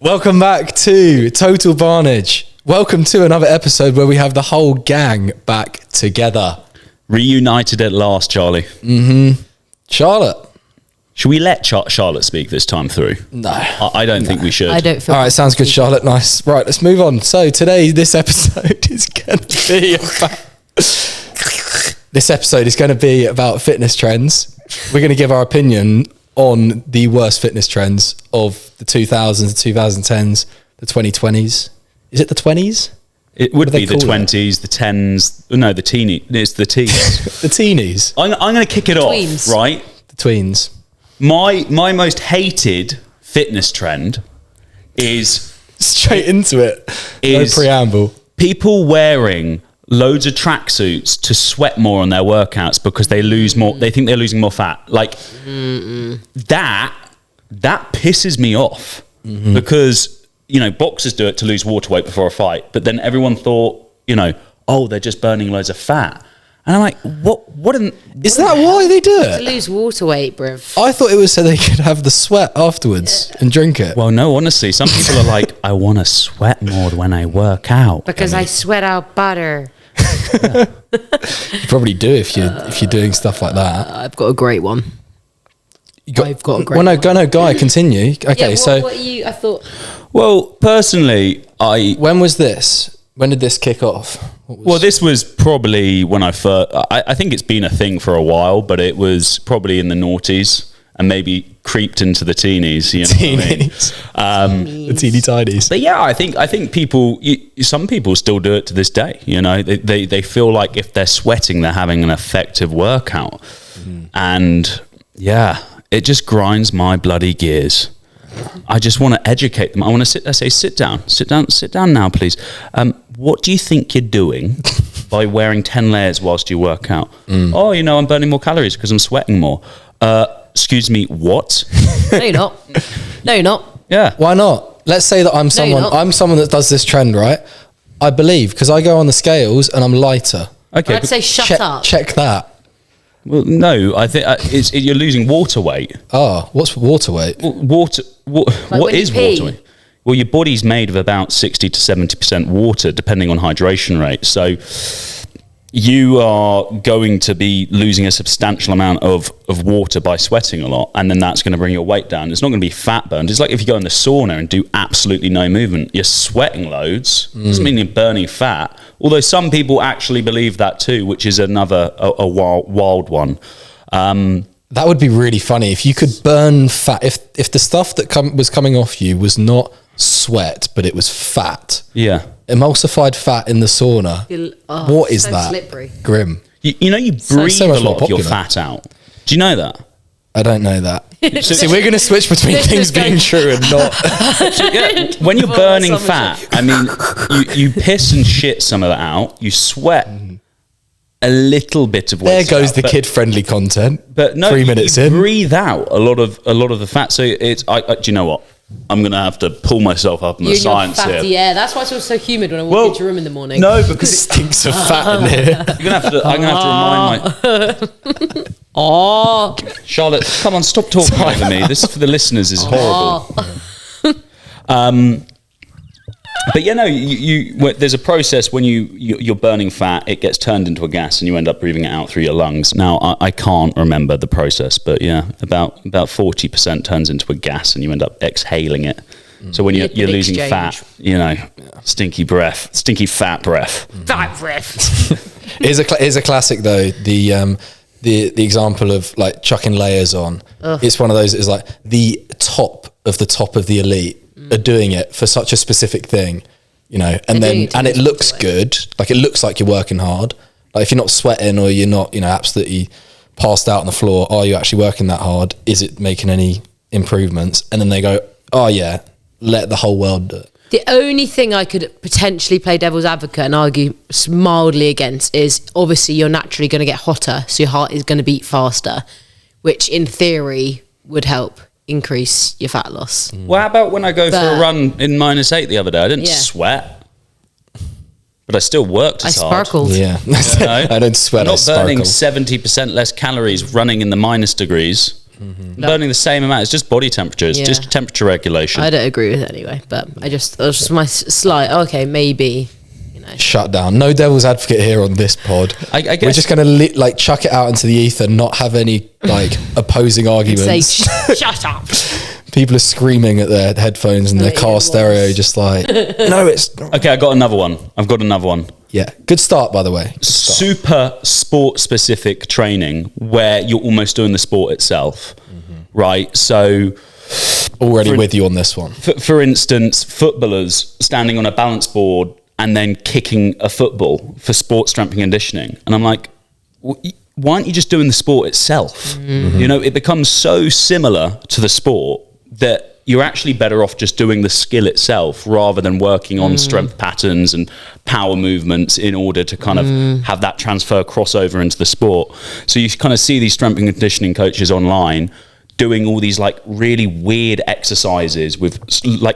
Welcome back to Total Barnage. Welcome to another episode where we have the whole gang back together. Reunited at last, Charlie. Charlotte. Should we let Charlotte speak this time through? No. I don't think we should. I don't feel. All right, sounds good, Charlotte. Nice. Right, let's move on. So today, this episode is going to be about fitness trends. We're going to give our opinion on the worst fitness trends of the 2000s, the 2010s, the 2020s. Is it the 20s? It would be the 20s, the 10s. No, the teeny. It's the teens. The teenies. I'm going to kick it off, Tweens. right? The tweens. My most hated fitness trend is Straight into it. No preamble. people wearing loads of tracksuits to sweat more on their workouts because they lose more. They think they're losing more fat. Like that pisses me off because boxers do it to lose water weight before a fight, but then everyone thought they're just burning loads of fat. And I'm like, Is that why they do To it? lose water weight, bruv. I thought it was so they could have the sweat afterwards and drink it. Well, no, honestly, some people are like, I want to sweat more when I work out. Because I sweat out butter. You probably do if you're doing stuff like that. I've got a great one. I've got a great Well, no, one. Guy, continue. Okay, so what you? I thought. Well, personally, when was this? When did this kick off? this was probably when I first. I think it's been a thing for a while, but it was probably in the noughties and maybe creeped into the teenies. You know what I mean? The teeny tinies. But yeah, I think people. Some people still do it to this day. They feel like if they're sweating, they're having an effective workout, and yeah, it just grinds my bloody gears. I just want to educate them. I want to sit down now, please. What do you think you're doing by wearing 10 layers whilst you work out? Oh, I'm burning more calories because I'm sweating more. Excuse me, what? No, you're not. No, you're not. Yeah. Why not? Let's say that I'm someone that does this trend, right? I believe because I go on the scales and I'm lighter. Okay. I'd say shut up. Check that. Well, no, I think you're losing water weight. Oh, what's water weight? What when is you pee. water weight? Well, your body's made of about 60 to 70% water, depending on hydration rate. So you are going to be losing a substantial amount of water by sweating a lot, and then that's going to bring your weight down. It's not going to be fat burned. It's like if you go in the sauna and do absolutely no movement, you're sweating loads. Doesn't mean you're burning fat. Although some people actually believe that too, which is another wild one. That would be really funny if you could burn fat. If the stuff that was coming off you was not sweat, but it was fat. Yeah. Emulsified fat in the sauna. What is so that? slippery. Grim. You breathe so much a more lot of your popular. fat out. Do you know that? I don't know that. See, we're going to switch between things being true and not. Yeah, when you're burning fat, I mean, you piss and shit some of that out. You sweat a little bit of waste. There goes the kid-friendly content. But no, 3 minutes you in. breathe out a lot of the fat. So it's. Do you know what? I'm going to have to pull myself up in the science fatty here. air. That's why it feels so humid when I walk into your room in the morning. No, because It stinks of fat in here. I'm going to have to remind Oh, Charlotte, come on, stop talking over me. This for the listeners is horrible. But there's a process when you're burning fat, it gets turned into a gas and you end up breathing it out through your lungs. Now, I can't remember the process, but yeah, about 40% turns into a gas and you end up exhaling it. So when you're losing fat, stinky fat breath. fat breath. Here's a classic though. The example of like chucking layers on. It's one of those. It's like the top of the elite are doing it for such a specific thing, and it looks good. Like it looks like you're working hard. Like if you're not sweating or you're not, absolutely passed out on the floor, are you actually working that hard? Is it making any improvements? And then they go, oh yeah, let the whole world do it. The only thing I could potentially play devil's advocate and argue mildly against is obviously you're naturally going to get hotter, so your heart is going to beat faster, which in theory would help increase your fat loss. Well, how about when I go for a run in -8 the other day? I didn't sweat, but I still worked as hard. I sparkled. Yeah, I don't sweat. I'm not I burning sparkle. 70% less calories running in the minus degrees. burning the same amount. It's just body temperature. It's just temperature regulation. I don't agree with it anyway, but that was just my slight, okay, maybe, Shut down. No devil's advocate here on this pod. I guess we're just going to chuck it out into the ether, not have any opposing arguments. Say, shut up. People are screaming at their headphones and their car stereo, just like, no, it's not. Okay, I've got another one. Yeah, good start, by the way. Super sport specific training where you're almost doing the sport itself, right? So already with you on this one. For instance, footballers standing on a balance board and then kicking a football for sport strength and conditioning. And I'm like, why aren't you just doing the sport itself? It becomes so similar to the sport that you're actually better off just doing the skill itself rather than working on strength patterns and power movements in order to kind of have that transfer crossover into the sport. So you kind of see these strength and conditioning coaches online doing all these really weird exercises with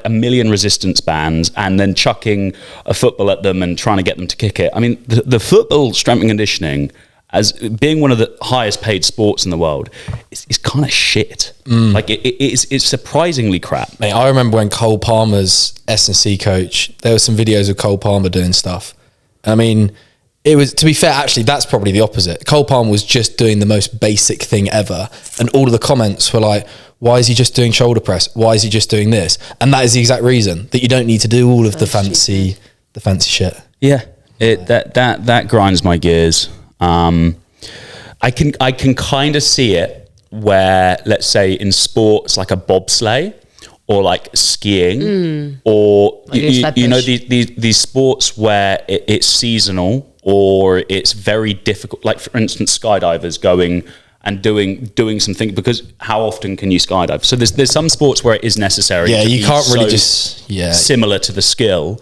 a million resistance bands and then chucking a football at them and trying to get them to kick it. I mean, the football strength and conditioning, as being one of the highest paid sports in the world, is kind of shit. It's surprisingly crap. Mate, I remember when Cole Palmer's S&C coach, there were some videos of Cole Palmer doing stuff. I mean, it was, to be fair, actually, that's probably the opposite. Cole Palmer was just doing the most basic thing ever. And all of the comments were like, why is he just doing shoulder press? Why is he just doing this? And that is the exact reason, that you don't need to do all of the fancy shit. Yeah, that grinds my gears. I can kind of see it where, let's say in sports like a bobsleigh or skiing or these sports where it's seasonal or it's very difficult, like for instance skydivers going and doing something, because how often can you skydive? So there's some sports where it is necessary. Yeah, you can't really similar to the skill,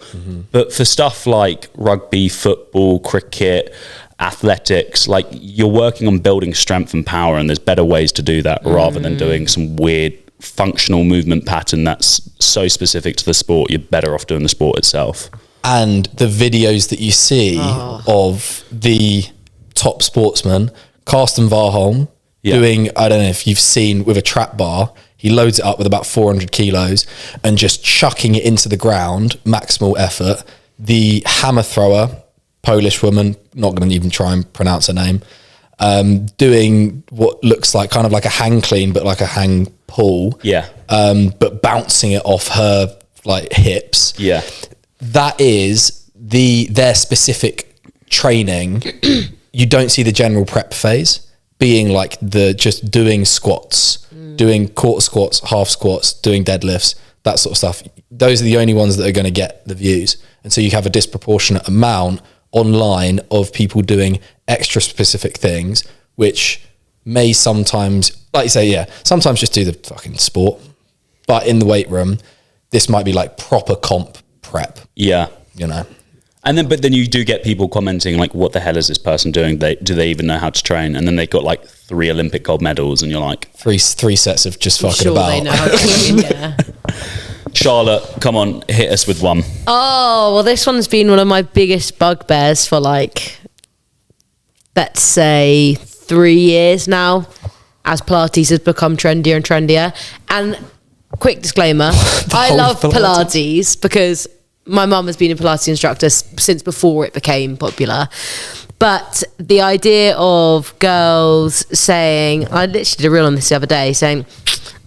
but for stuff like rugby, football, cricket, athletics, you're working on building strength and power, and there's better ways to do that rather than doing some weird functional movement pattern that's so specific to the sport. You're better off doing the sport itself. And the videos that you see of the top sportsman, Karsten Warholm, doing, I don't know if you've seen, with a trap bar, he loads it up with about 400 kilos and just chucking it into the ground, maximal effort. The hammer thrower, Polish woman, not going to even try and pronounce her name, doing what looks like kind of like a hang clean, but like a hang pull. Yeah. But bouncing it off her hips. Yeah. That is their specific training. You don't see the general prep phase being just doing squats, doing quarter squats, half squats, doing deadlifts, that sort of stuff. Those are the only ones that are going to get the views. And so you have a disproportionate amount online of people doing extra specific things, which may sometimes, like you say, sometimes just do the fucking sport. But in the weight room, this might be proper comp prep. Yeah. And then you do get people commenting what the hell is this person doing? Do they even know how to train? And then they've got 3 Olympic gold medals, and you're like, three sets of just fucking about. They know how to train, yeah. Charlotte, come on, hit us with one. Oh, well, this one's been one of my biggest bugbears for let's say 3 years now, as Pilates has become trendier and trendier. And quick disclaimer, I love Pilates because my mum has been a Pilates instructor since before it became popular. But the idea of girls saying, I literally did a reel on this the other day, saying,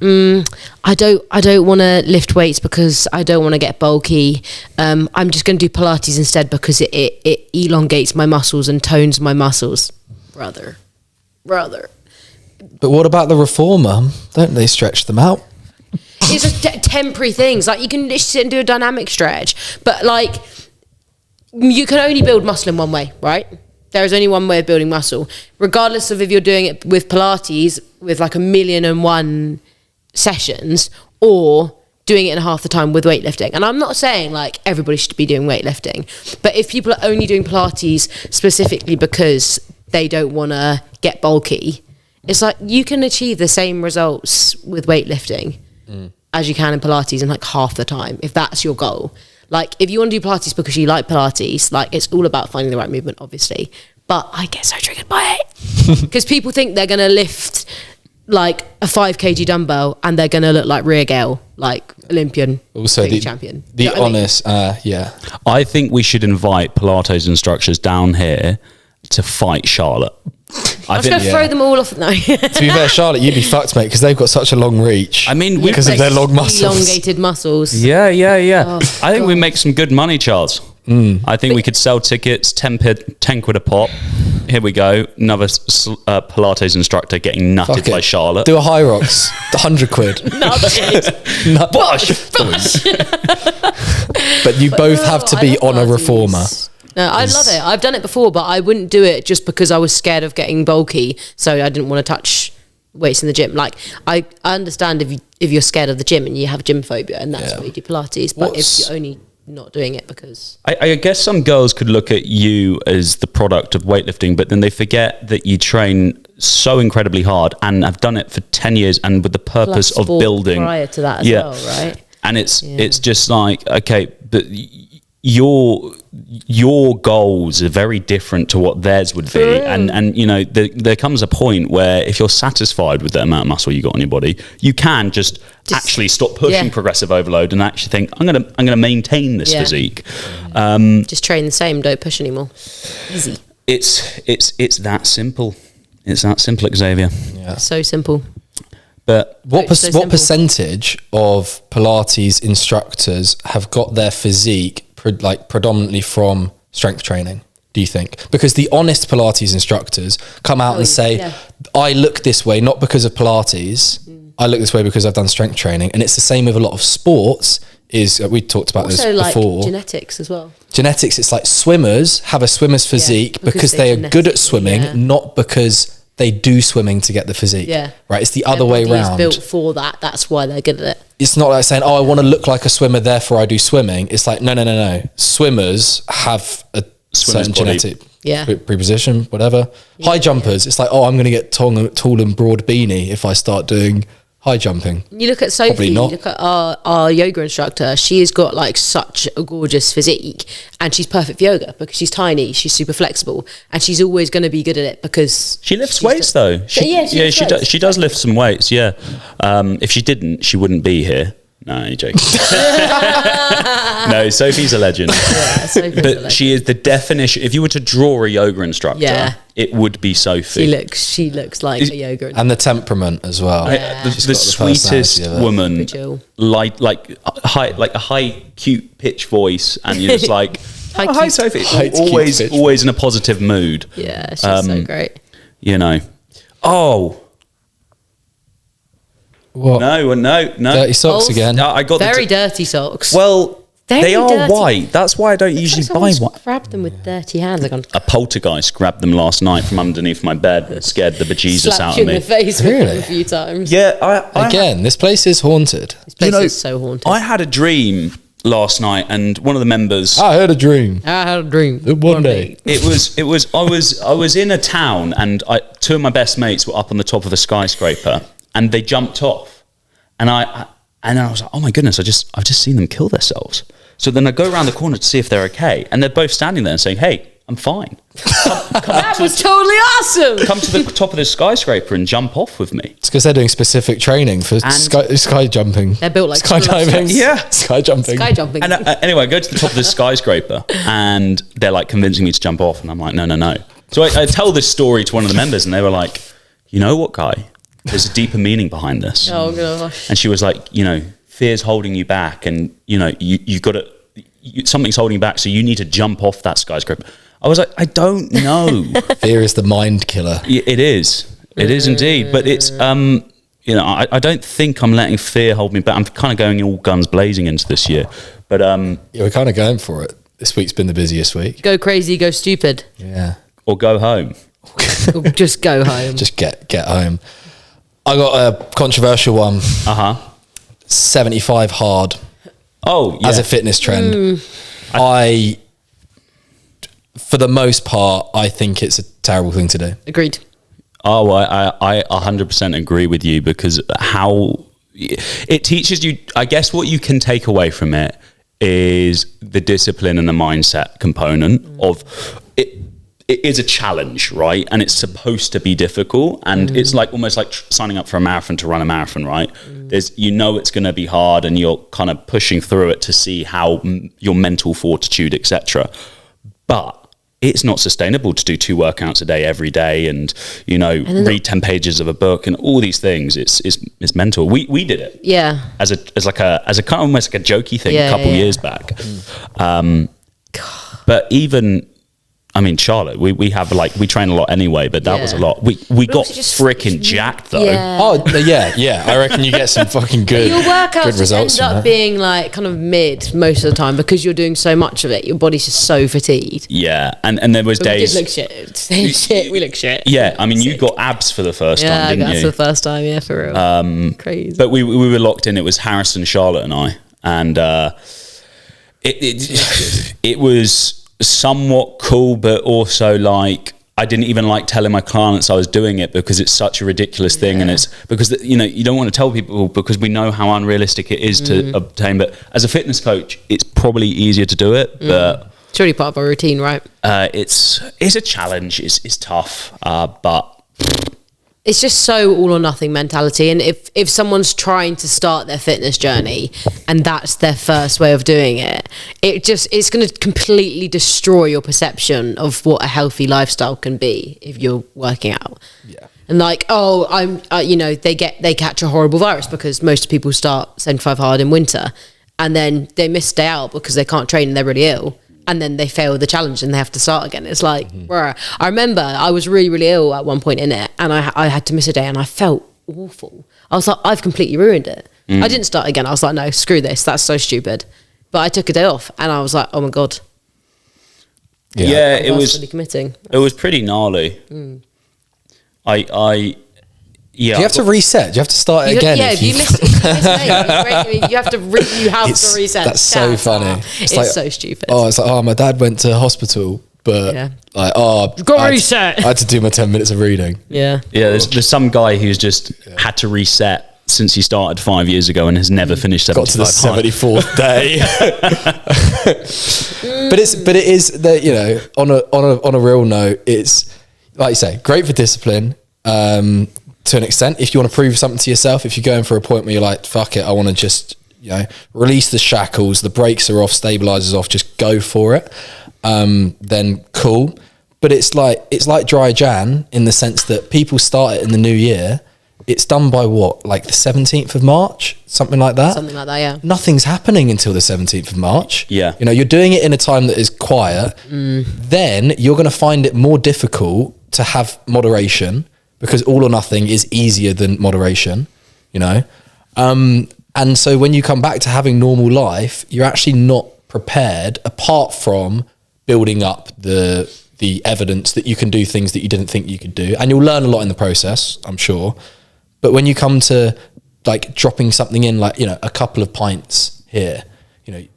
I don't want to lift weights because I don't want to get bulky. I'm just going to do Pilates instead because it elongates my muscles and tones my muscles. Brother. But what about the reformer? Don't they stretch them out? It's just temporary things. You can literally sit and do a dynamic stretch, but you can only build muscle in one way, right? There is only one way of building muscle, regardless of if you're doing it with Pilates with 1,000,001 sessions or doing it in half the time with weightlifting. And I'm not saying everybody should be doing weightlifting, but if people are only doing Pilates specifically because they don't want to get bulky, it's you can achieve the same results with weightlifting as you can in Pilates in half the time, if that's your goal. If you want to do Pilates because you like Pilates, it's all about finding the right movement, obviously. But I get so triggered by it because people think they're going to lift like a 5 kg dumbbell and they're going to look like Rhea Gale, like Olympian, Also, the champion. The You know what I mean? honest, yeah. I think we should invite Pilates instructors down here to fight Charlotte. I'm just going to throw them all off. No. To be fair, Charlotte, you'd be fucked, mate, because they've got such a long reach. I mean, because of their long muscles. Elongated muscles. Yeah. I think we make some good money, Charles. I think we could sell tickets, 10 quid a pop. Here we go. Another Pilates instructor getting nutted Fuck it. by Charlotte. Do a high rocks, 100 quid. Nutted. But you both have to I be love on a Pilates. reformer. No, I love it. I've done it before, but I wouldn't do it just because I was scared of getting bulky. So I didn't want to touch weights in the gym. Like I understand if you're scared of the gym and you have gym phobia, and that's why you do Pilates. But if you're only not doing it because I guess some girls could look at you as the product of weightlifting, but then they forget that you train so incredibly hard and have done it for 10 years and with the purpose of sport building prior to that as well, right? And it's just like, okay, but your goals are very different to what theirs would be, and you know there comes a point where if you're satisfied with the amount of muscle you got on your body, you can just actually stop pushing progressive overload and actually think I'm gonna maintain this physique. Just train the same, don't push anymore. Easy. It's that simple. It's that simple, Xavier. Yeah. So simple. But What simple. percentage of Pilates instructors have got their physique predominantly from strength training, do you think? Because the honest Pilates instructors come out and say, I look this way not because of Pilates, I look this way because I've done strength training. And it's the same with a lot of sports. We talked about Also, this before. genetics as well. Genetics, it's like swimmers have a swimmer's physique because they are good at swimming, not because they do swimming to get the physique. Yeah. Right? It's the other way around. Built for that. That's why they're good at it. It's not like saying, I want to look like a swimmer, therefore I do swimming. It's like, no. Swimmers have a certain body. genetic preposition, whatever. High jumpers, it's like, I'm going to get tall and broad beanie if I start doing high jumping. You look at Sophie, you look at our yoga instructor. She has got like such a gorgeous physique and she's perfect for yoga because she's tiny, she's super flexible, and she's always going to be good at it because she lifts weights though. She does lift some weights, if she didn't, she wouldn't be here. No, you're joking. No, Sophie's a legend. But she is the definition. If you were to draw a yoga instructor, it would be Sophie. She looks like a yoga instructor. And the temperament as well. The sweetest woman, like a high, cute pitch voice, and you're just like, hi Sophie. Always in a positive mood. Yeah, she's so great. You know. Oh. What? No. Dirty socks again. I got very dirty socks. Well, they are dirty. White. That's why I don't usually buy one. Grabbed them with dirty hands. A poltergeist grabbed them last night from underneath my bed and scared the bejesus Slapped out you of me. in the face with them a few times. Yeah, Again, this place is haunted. This place is so haunted. I had a dream last night, and one of the members. I had a dream. I had a dream. One day. It was. I was in a town, and two of my best mates were up on the top of a skyscraper, and they jumped off. And I was like, oh my goodness, I've just seen them kill themselves. So then I go around the corner to see if they're okay. And they're both standing there and saying, hey, I'm fine. That was totally awesome. Come to the top of this skyscraper and jump off with me. It's because they're doing specific training for sky jumping. They're built like skydiving. Yeah. Sky jumping. And anyway, I go to the top of this skyscraper and they're like convincing me to jump off. And I'm like, no. So I tell this story to one of the members and they were like, you know what, Guy? There's a deeper meaning behind this. Oh gosh. And she was like, fear's holding you back, and you got to, something's holding you back, so you need to jump off that skyscraper. I was like, I don't know. Fear is the mind killer. It is indeed. But it's I don't think I'm letting fear hold me back. I'm kind of going all guns blazing into this year. But we're kind of going for it. This week's been the busiest week. Go crazy, go stupid. Yeah. Or go home. Or just go home. Just get home. I got a controversial one. 75 hard. Oh, yeah. As a fitness trend. For the most part, I think it's a terrible thing to do. Agreed. Oh, I 100% agree with you, because how it teaches you, I guess what you can take away from it is the discipline and the mindset component of it. it is a challenge, right? And it's supposed to be difficult, and it's like almost like signing up for a marathon to run a marathon, right? There's, it's going to be hard, and you're kind of pushing through it to see how your mental fortitude, etc. But it's not sustainable to do 2 workouts a day every day, and read 10 pages of a book and all these things. It's mental. We did it, as a kind of almost like a jokey thing a couple years back. But even, I mean, Charlotte, we have we train a lot anyway, but that was a lot. We got freaking jacked though. Yeah. Oh yeah. I reckon you get some fucking good. Your workouts good results end up being like kind of mid most of the time because you're doing so much of it. Your body's just so fatigued. Yeah, and there was days. We did look shit. Same shit. We look shit. Yeah, I mean, you got abs for the first time, didn't you? Yeah, for the first time. Yeah, for real. Crazy. But we were locked in. It was Harrison, Charlotte, and I, and it was somewhat cool, but also like I didn't even like telling my clients I was doing it because it's such a ridiculous thing, and it's because you don't want to tell people because we know how unrealistic it is to obtain. But as a fitness coach, it's probably easier to do it, but it's really part of our routine, right? It's a challenge. It's tough, but it's just so all or nothing mentality. And if someone's trying to start their fitness journey and that's their first way of doing it, it's going to completely destroy your perception of what a healthy lifestyle can be if you're working out. Yeah. And like, they catch a horrible virus because most people start 75 hard in winter and then they miss a day out because they can't train and they're really ill. And then they fail the challenge and they have to start again. It's like, bruh. I remember I was really, really ill at one point in it, and I had to miss a day, and I felt awful. I was like, I've completely ruined it. I didn't start again. I was like, no, screw this. That's so stupid. But I took a day off, and I was like, oh my God. Yeah, it was really committing. It was pretty gnarly. Yeah. Do you have to reset? Do you have to start it again? Yeah, if you miss a day, you have to reset. That's so funny. It's like, so stupid. It's like, my dad went to hospital, but you've got to reset. I had to do my 10 minutes of reading. Yeah. There's some guy who's just had to reset since he started 5 years ago and has never finished 75. Got to the 74th day. but it is that, on a real note, it's like you say, great for discipline. To an extent, if you want to prove something to yourself, if you're going for a point where you're like, fuck it, I want to just, release the shackles, the brakes are off, stabilizers off, just go for it, then cool. But it's like dry Jan in the sense that people start it in the new year. It's done by what, like the 17th of March, something like that? Something like that, yeah. Nothing's happening until the 17th of March. Yeah. You're doing it in a time that is quiet. Then you're going to find it more difficult to have moderation, because all or nothing is easier than moderation, and so when you come back to having normal life, you're actually not prepared, apart from building up the evidence that you can do things that you didn't think you could do, and you'll learn a lot in the process, I'm sure. But when you come to like dropping something in, like a couple of pints here,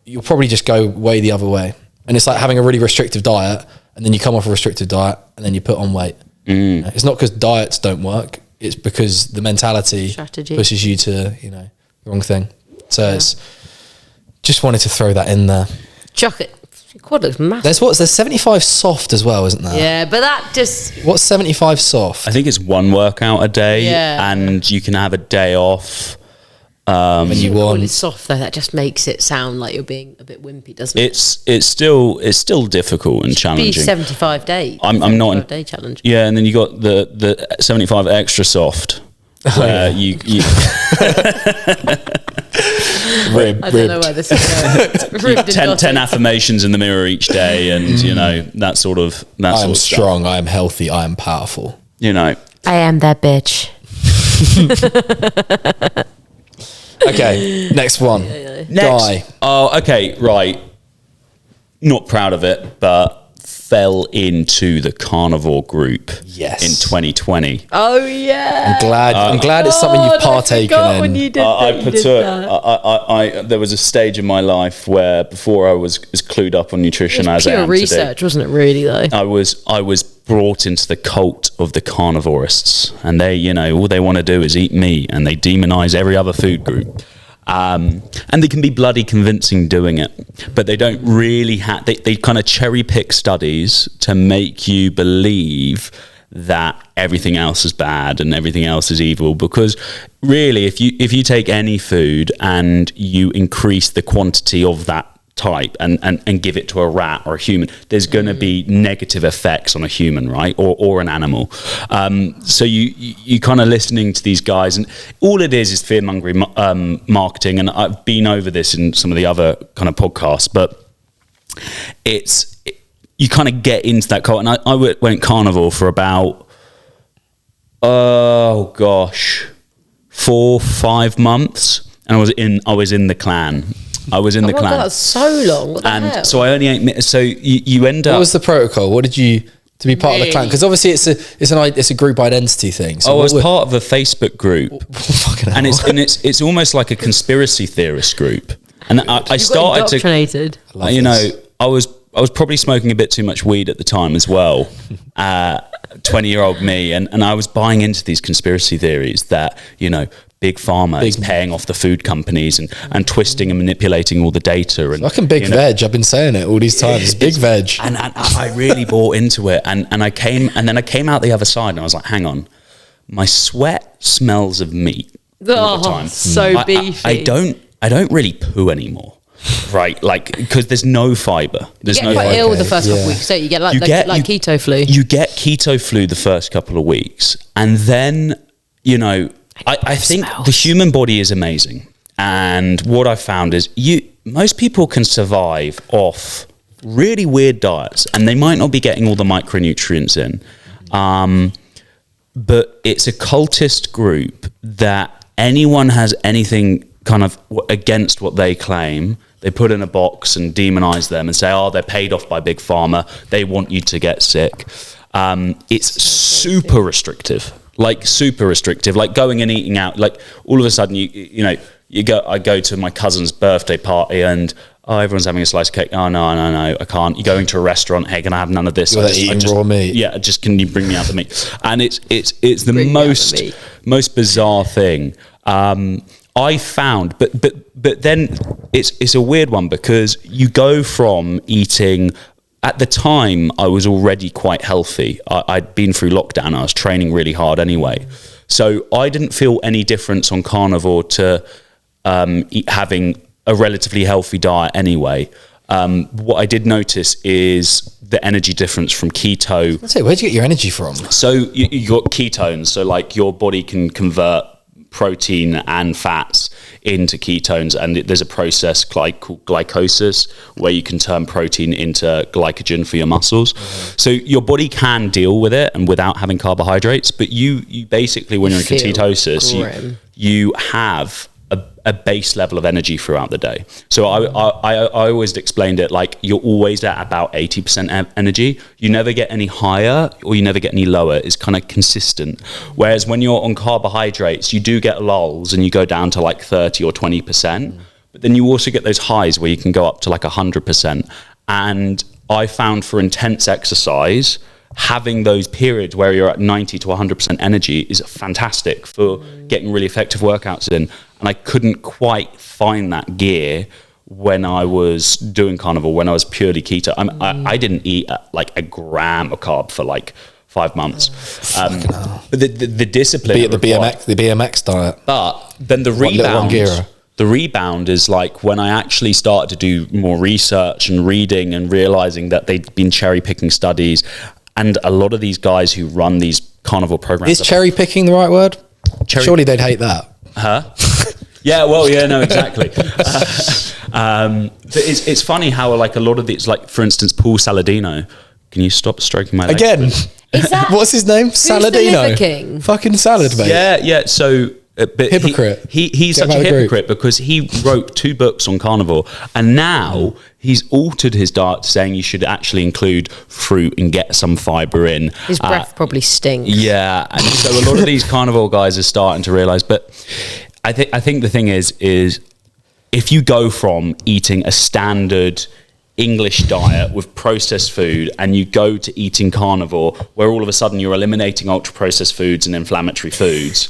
you'll probably just go way the other way, and it's like having a really restrictive diet, and then you come off a restrictive diet, and then you put on weight. It's not because diets don't work, it's because the mentality strategy pushes you to the wrong thing. So it's just wanted to throw that in there. Chuck it. Quad looks massive. There's 75 soft as well, isn't there? Yeah, but that just... What's 75 soft? I think it's one workout a day, and you can have a day off when you want. It's soft though. That just makes it sound like you're being a bit wimpy, doesn't it? It's still difficult and challenging. Be 75 days. I'm not in day challenge. Yeah, and then you got the 75 extra soft, where you Ribbed. I don't know where this is going. 10 affirmations in the mirror each day, and that sort of I am strong, stuff. I am healthy, I am powerful. I am that bitch. Okay, next one. Guy. Oh, okay, right. Not proud of it, but fell into the carnivore group in 2020. Oh yeah. I'm glad it's something you've partaken in. When you did there was a stage in my life where before I was as clued up on nutrition as I am today. Research, wasn't it really though? I was brought into the cult of the carnivorists, and they, all they want to do is eat meat, and they demonize every other food group. And they can be bloody convincing doing it, but they don't really have, they kind of cherry pick studies to make you believe that everything else is bad and everything else is evil. Because really, if you take any food and you increase the quantity of that type and give it to a rat or a human, there's going to be negative effects on a human, right, or an animal. So you kind of listening to these guys, and all it is fear-mongering marketing. And I've been over this in some of the other kind of podcasts, but you kind of get into that cult. And I went carnivore for about 4-5 months, and I was in the clan. I was in the clan. God, that's so long. What the hell? So I only ate. So you end up. What was the protocol? What did you to be part of the clan? Because obviously it's a group identity thing. So I was part of a Facebook group, and it's almost like a conspiracy theorist group. And I started indoctrinated. I was probably smoking a bit too much weed at the time as well. 20-year-old me, and I was buying into these conspiracy theories that Big Pharma is paying off the food companies and twisting and manipulating all the data. And fucking big veg. I've been saying it all these times. Big veg. And I really bought into it. And I came out the other side, and I was like, hang on, my sweat smells of meat all the time. So beefy. I don't really poo anymore. Right, like, because there's no fiber. There's you get quite ill the first couple of weeks, so you get like keto flu. You get keto flu the first couple of weeks, and then I think the human body is amazing, and what I found is most people can survive off really weird diets, and they might not be getting all the micronutrients in, but it's a cultist group that anyone has anything kind of against what they claim, they put in a box and demonize them and say, they're paid off by Big Pharma, they want you to get sick. It's super restrictive, like going and eating out. Like all of a sudden I go to my cousin's birthday party and everyone's having a slice of cake. Oh no, I can't. You're going to a restaurant. Hey, can I have none of this? You're eating raw meat. Yeah, can you bring me out the meat? And it's the most bizarre thing. I found, but then it's a weird one, because you go from eating. At the time, I was already quite healthy. I'd been through lockdown. I was training really hard anyway, so I didn't feel any difference on carnivore to having a relatively healthy diet anyway. What I did notice is the energy difference from keto. That's it. Where'd you get your energy from? So you got ketones. So like your body can convert protein and fats into ketones, and there's a process called glycolysis where you can turn protein into glycogen for your muscles. So your body can deal with it and without having carbohydrates, but you basically, when you're in ketosis, you have a base level of energy throughout the day. So I always explained it like you're always at about 80% energy. You never get any higher or you never get any lower. It's kind of consistent. Whereas when you're on carbohydrates, you do get lulls and you go down to like 30 or 20%. But then you also get those highs where you can go up to like 100%. And I found for intense exercise, having those periods where you're at 90 to 100% energy is fantastic for getting really effective workouts in. And I couldn't quite find that gear when I was doing carnivore, when I was purely keto. I didn't eat like a gram of carb for like 5 months. But the discipline, the BMX diet. But then the rebound is like when I actually started to do more research and reading and realizing that they'd been cherry picking studies. And a lot of these guys who run these carnivore programs. Is cherry picking the right word? Surely they'd hate that. Huh? Yeah, well, yeah, no, exactly. But it's funny how like a lot of these, like for instance, Paul Saladino. Can you stop stroking my leg? Again? Is that, what's his name? Saladino. The Liver King? Fucking salad, mate. Yeah. So. But hypocrite. He's such a hypocrite because he wrote 2 books on carnivore, and now he's altered his diet, saying you should actually include fruit and get some fiber in. His breath probably stinks. Yeah, and so a lot of these carnivore guys are starting to realize. But I think the thing is if you go from eating a standard English diet with processed food and you go to eating carnivore, where all of a sudden you're eliminating ultra processed foods and inflammatory foods,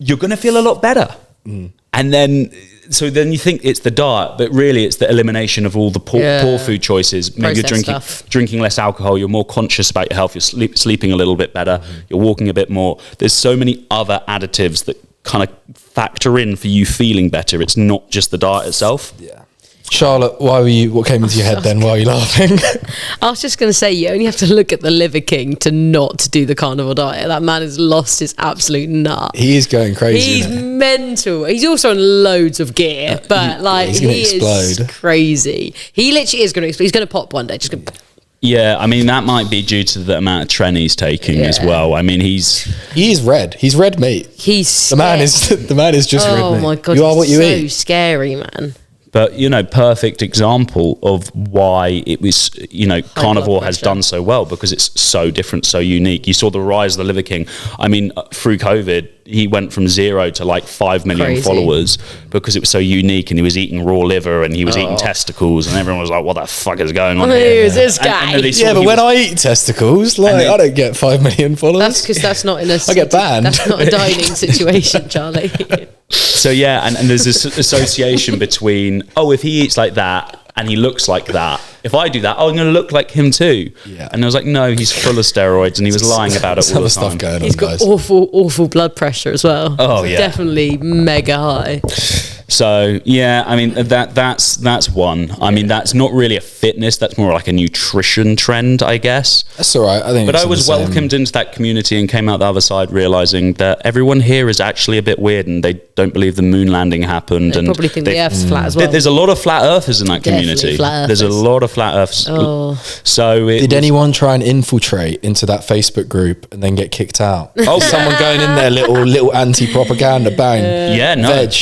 you're going to feel a lot better. And And then you think it's the diet, but really it's the elimination of all the poor food choices. Maybe you're drinking less alcohol, you're more conscious about your health, you're sleeping a little bit better, you're walking a bit more. There's so many other additives that kind of factor in for you feeling better. It's not just the diet itself. Yeah. Charlotte, what came into your head then? Why are you laughing? I was just going to say, you only have to look at the Liver King to not do the carnivore diet. That man has lost his absolute nut. He is going crazy. He's mental. He's also on loads of gear, but like he's he is crazy. He literally is going to explode. He's going to pop one day. Just going. Yeah, I mean that might be due to the amount of tren he's taking as well. I mean he's red. He's red meat. He's the man is just red meat. Oh my god, you are what you eat. So scary, man. But, perfect example of why it was, carnivore has done so well, because it's so different, so unique. You saw the rise of the Liver King. I mean, through COVID, he went from 0 to like 5 million followers because it was so unique, and he was eating raw liver and he was eating testicles, and everyone was like, what the fuck is going on here? Who's this guy? And but when I eat testicles, I don't get 5 million followers. That's because that's not in a... I get banned. That's not a dining situation, Charlie. So yeah, and there's this association between, if he eats like that and he looks like that, if I do that, I'm going to look like him too. Yeah. And I was like, no, he's full of steroids, and he was lying about it all the time. Stuff going he's got awful blood pressure as well. Oh yeah, definitely mega high. So yeah, I mean that's one. I mean that's not really a fitness. That's more like a nutrition trend, I guess. That's all right. I think. But I was welcomed into that community and came out the other side realizing that everyone here is actually a bit weird, and they don't believe the moon landing happened. They probably think the Earth's flat as well. There's a lot of flat earthers in that community. There's a lot of flat earthers. Oh. So did anyone try and infiltrate into that Facebook group and then get kicked out? Someone going in there, little anti-propaganda, bang. Yeah, no. Veg.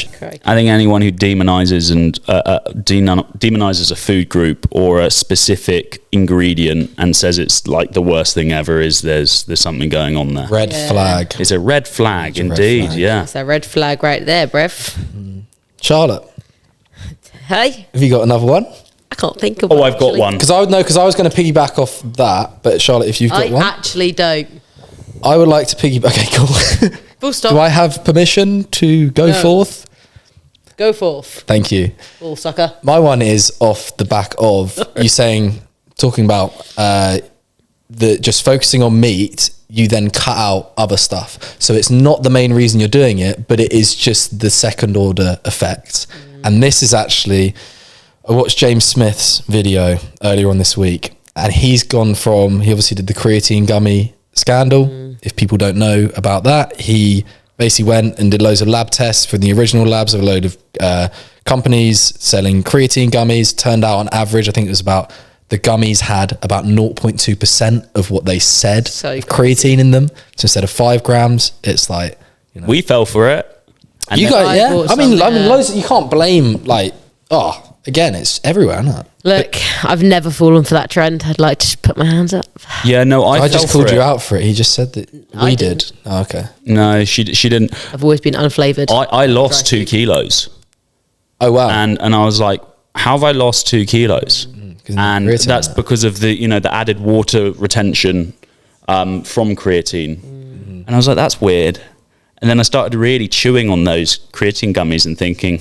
I think anyone who demonizes and demonizes a food group or a specific ingredient and says it's like the worst thing ever is there's something going on there. Red flag. It's a red flag, indeed. Yeah, it's a red flag right there, bruv. Charlotte, hey, have you got another one? I can't think of one. I've got one. Because I was going to piggyback off that, but Charlotte, if you've got one. I actually don't. I would like to piggyback. Okay, cool. Full stop. Do I have permission to go forth? Go forth. Thank you. Ball sucker. My one is off the back of you talking about just focusing on meat, you then cut out other stuff. So it's not the main reason you're doing it, but it is just the second order effect. And this is actually, I watched James Smith's video earlier on this week, and he obviously did the creatine gummy scandal. If people don't know about that, he basically went and did loads of lab tests from the original labs of a load of companies selling creatine gummies. Turned out on average, I think it was the gummies had about 0.2% of what they said of creatine in them. So instead of 5 grams, it's like, we fell for it. And you guys, yeah. I mean, loads. You can't blame again, it's everywhere, isn't it? Look, I've never fallen for that trend. I'd like to just put my hands up. Yeah, no, I just called you out for it. He just said that we did. Oh, okay. No, she didn't. I've always been unflavoured. I lost 2 kilos. Oh wow! And I was like, how have I lost 2 kilos? And that's because of the the added water retention from creatine. And I was like, that's weird. And then I started really chewing on those creatine gummies and thinking,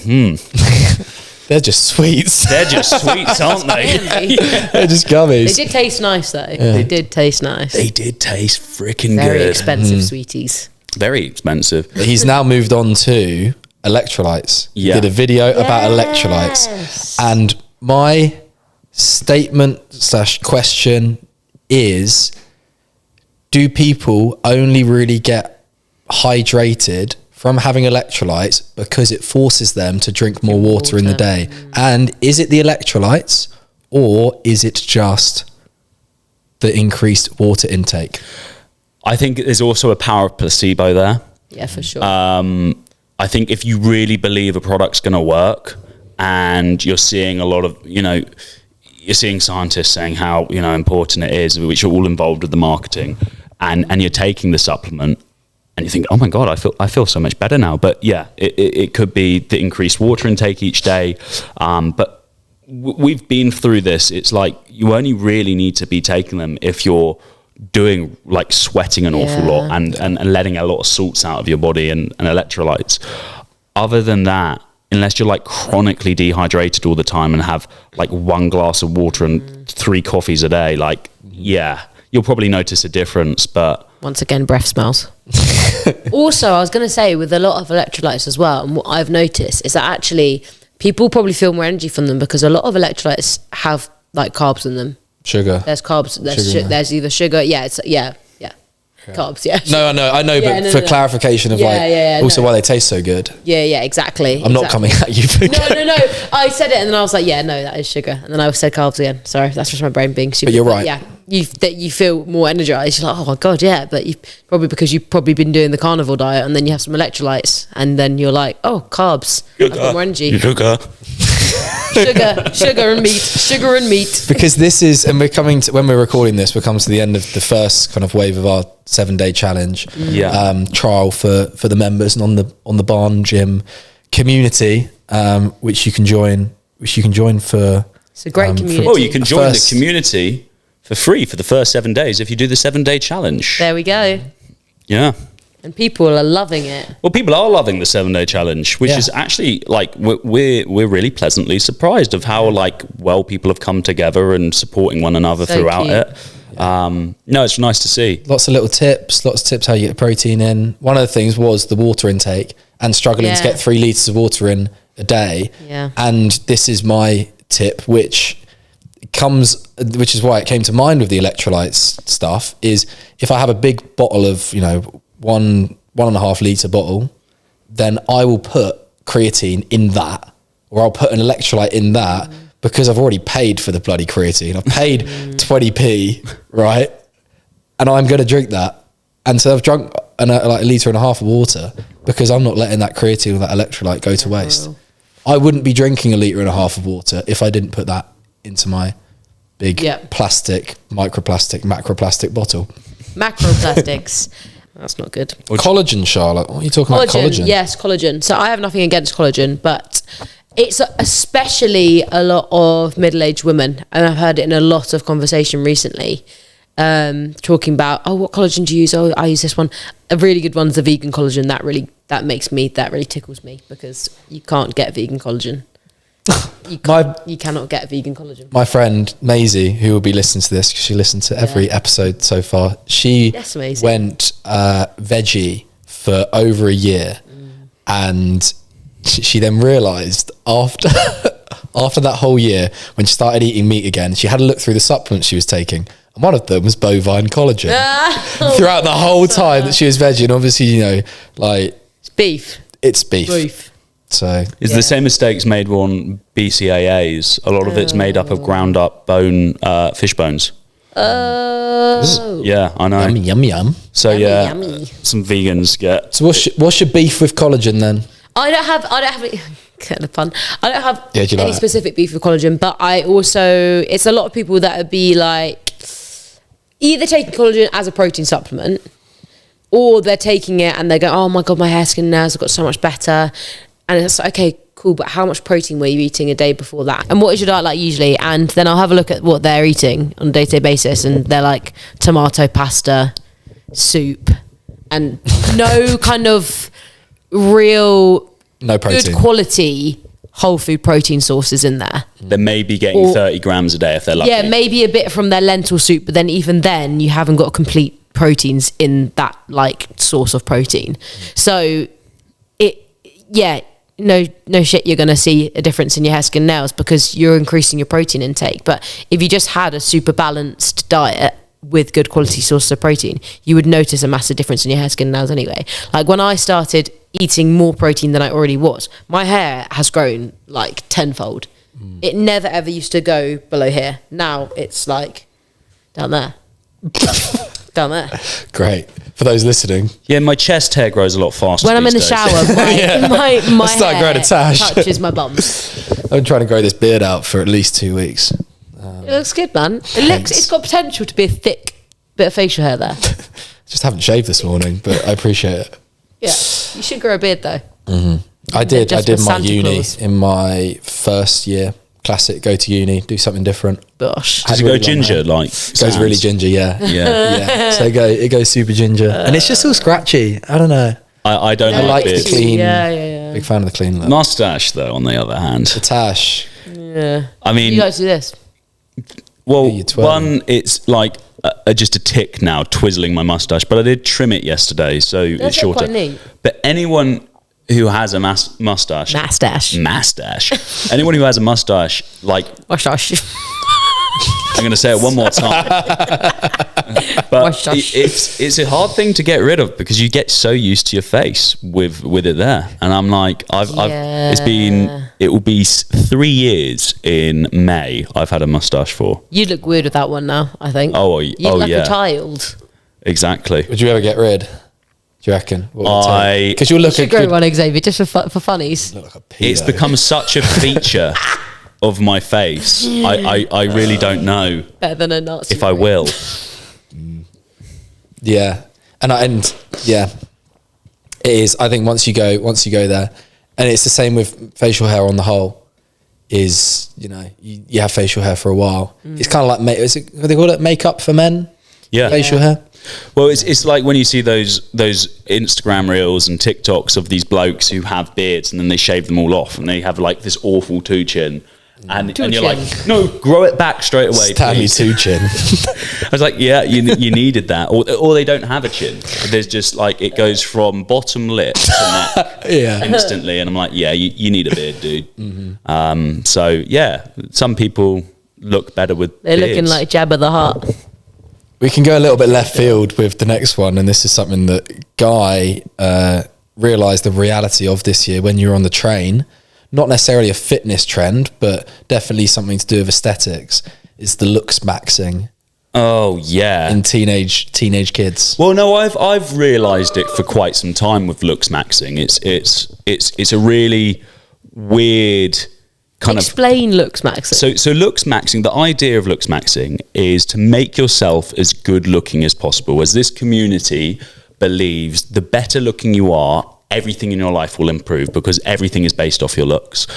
they're just sweets. They're just sweets, aren't they? They're just gummies. They did taste nice, though. Yeah. They did taste nice. They did taste freaking good. Very expensive sweeties. Very expensive. He's now moved on to electrolytes. Yeah. He did a video about electrolytes. And my statement/question is, do people only really get hydrated from having electrolytes because it forces them to drink more water in the day? And is it the electrolytes, or is it just the increased water intake? I think there's also a power of placebo there. Yeah, for sure. I think if you really believe a product's going to work, and you're seeing a lot of, you're seeing scientists saying how, important it is, which are all involved with the marketing, and you're taking the supplement, and you think, oh my God, I feel so much better now. But yeah, it could be the increased water intake each day. But we've been through this. It's like you only really need to be taking them if you're doing like sweating an awful lot and letting a lot of salts out of your body and electrolytes. Other than that, unless you're like chronically dehydrated all the time and have like 1 glass of water and 3 coffees a day, like, yeah, you'll probably notice a difference. But once again, breath smells. Also, I was going to say, with a lot of electrolytes as well, and what I've noticed is that actually people probably feel more energy from them because a lot of electrolytes have like carbs in them. Sugar. There's carbs. There's either sugar. Yeah, carbs. Yeah. No, I know, Yeah, but for clarification of also why they taste so good. Yeah, exactly. I'm not coming at you. No. I said it and then I was like, yeah, no, that is sugar. And then I said carbs again. Sorry, that's just my brain being super. But you're right. Yeah, you feel more energized. You're like, oh my god, yeah. But because you've probably been doing the carnivore diet, and then you have some electrolytes, and then you're like, oh, carbs. I've got more energy. Sugar and meat. Because this is, and we're coming to, when we're recording this, we're coming to the end of the first kind of wave of our 7-day challenge trial for the members and on the Barn Gym community, which you can join for. It's a great community. Well, you can join the community for free for the first 7 days if you do the 7-day challenge. There we go. Yeah. And people are loving it. Well, people are loving the 7-day challenge, which is actually like we're really pleasantly surprised of how like well people have come together and supporting one another throughout cute. it. No, it's nice to see. Lots of little tips, how you get protein in. One of the things was the water intake and struggling to get 3 litres of water in a day. Yeah. And this is my tip, which is why it came to mind with the electrolytes stuff, is if I have a big bottle of, 1.5 litre bottle, then I will put creatine in that, or I'll put an electrolyte in that, because I've already paid for the bloody creatine. I've paid 20p, right? And I'm going to drink that. And so I've drunk like 1.5 litres of water because I'm not letting that creatine or that electrolyte go to waste. I wouldn't be drinking 1.5 litres of water if I didn't put that into my big plastic, microplastic, macroplastic bottle. Macroplastics. That's not good. Collagen, Charlotte. What are you talking about? Collagen? Yes, collagen. So I have nothing against collagen, but it's especially a lot of middle-aged women, and I've heard it in a lot of conversation recently, talking about, what collagen do you use? Oh, I use this one. A really good one's the vegan collagen. That really tickles me, because you can't get vegan collagen. You cannot get vegan collagen. My friend Maisie, who will be listening to this because she listened to every episode so far, she went veggie for over a year, and she then realised after that whole year, when she started eating meat again, she had a look through the supplements she was taking, and one of them was bovine collagen. Throughout the whole time that she was veggie, and obviously, it's beef. It's beef. So it's the same mistakes made on BCAAs. A lot of it's made up of ground up fish bones. Yeah, I know. Yum. So yummy. Some vegans get. So what's your beef with collagen then? I don't have kind of fun. I don't have any any specific beef with collagen, but I also, it's a lot of people that would be like either taking collagen as a protein supplement, or they're taking it and they go, oh my god, my hair, skin, nails have got so much better. And it's like, okay, cool, but how much protein were you eating a day before that? And what is your diet like usually? And then I'll have a look at what they're eating on a day-to-day basis, and they're like tomato pasta, soup, and no kind of real good quality whole food protein sources in there. They may be getting 30 grams a day if they're lucky. Yeah, maybe a bit from their lentil soup, but then even then you haven't got complete proteins in that like source of protein. So no shit, you're going to see a difference in your hair, skin, nails because you're increasing your protein intake. But if you just had a super balanced diet with good quality sources of protein, you would notice a massive difference in your hair, skin, nails anyway. Like when I started eating more protein than I already was, my hair has grown like tenfold. It never ever used to go below here. Now it's like down there. Down there. Great. For those listening. Yeah, my chest hair grows a lot faster. When I'm in the shower, my start growing a tash. touches my bum. I've been trying to grow this beard out for at least 2 weeks. It looks good, man. It's got potential to be a thick bit of facial hair there. Just haven't shaved this morning, but I appreciate it. Yeah, you should grow a beard though. I did my uni in my first year. Classic, go to uni, do something different. Gosh. Does it go ginger like? It goes really ginger, yeah. Yeah. So it goes super ginger. And it's just all scratchy. I don't know. I don't I like the beards. clean. Yeah. Big fan of the clean look. Mustache, though, on the other hand. The tash. Yeah. I mean, You guys do this. well, you're twirling. one, it's like just a tick now, twizzling my mustache, but I did trim it yesterday, so it's That's shorter. quite neat. But anyone who has a mustache, anyone who has a mustache, like, Mustache. I'm going to say it one more time. But it's a hard thing to get rid of because you get so used to your face with it there. And I'm like, it will be 3 years in May I've had a mustache for. You look weird with that one now, I think. You look like a child. Exactly. Would you ever get rid? Do you reckon? Because you'll You look should grow one, Xavier, just for funnies. Look like a pedo. It's become such a feature of my face. I really don't know Better than a Nazi. if I will. Yeah, and yeah, it is. I think once you go there, and it's the same with facial hair on the whole. Is you have facial hair for a while. It's kind of like what they call it, makeup for men. Yeah, facial hair. Well, it's like when you see those Instagram reels and TikToks of these blokes who have beards and then they shave them all off and they have like this awful two chin. And you're like, no, grow it back straight away. Stanley two chin. I was like, yeah, you needed that, or they don't have a chin. There's just like it goes from bottom lip to neck instantly, and I'm like, yeah, you need a beard, dude. Mm-hmm. So yeah, some people look better with. They're beards. looking like Jabba the Hutt. We can go a little bit left field with the next one, and this is something that Guy realised the reality of this year when you were on the train. Not necessarily a fitness trend, but definitely something to do with aesthetics, is the looks maxing. Oh yeah, in teenage kids. Well, no, I've realised it for quite some time with looks maxing. It's a really weird kind Explain looks maxing. So looks maxing, the idea of looks maxing is to make yourself as good looking as possible. As this community believes, the better looking you are, everything in your life will improve because everything is based off your looks.